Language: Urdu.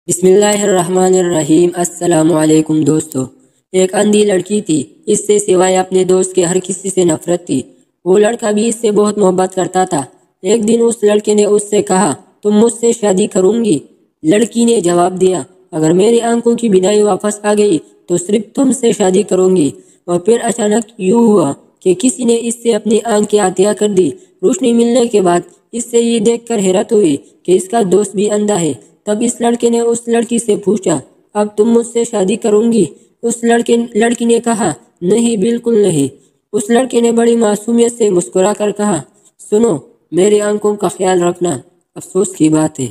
بسم اللہ الرحمن الرحیم۔ السلام علیکم دوستو۔ ایک اندھی لڑکی تھی، اس سے سوائے اپنے دوست کے ہر کسی سے نفرت تھی۔ وہ لڑکا بھی اس سے بہت محبت کرتا تھا۔ ایک دن اس لڑکے نے اس سے کہا، تم مجھ سے شادی کروں گی؟ لڑکی نے جواب دیا، اگر میری آنکھوں کی بینائی واپس آ گئی تو صرف تم سے شادی کروں گی۔ اور پھر اچانک یوں ہوا کہ کسی نے اس سے اپنی آنکھیں عطیہ کر دی۔ روشنی ملنے کے بعد اس سے یہ دیکھ کر حیرت ہوئی کہ اس کا دوست بھی اندھا ہے۔ تب اس لڑکے نے اس لڑکی سے پوچھا، اب تم مجھ سے شادی کروں گی؟ اس لڑکی نے کہا، نہیں، بالکل نہیں۔ اس لڑکے نے بڑی معصومیت سے مسکرا کر کہا، سنو، میری آنکھوں کا خیال رکھنا، افسوس کی بات ہے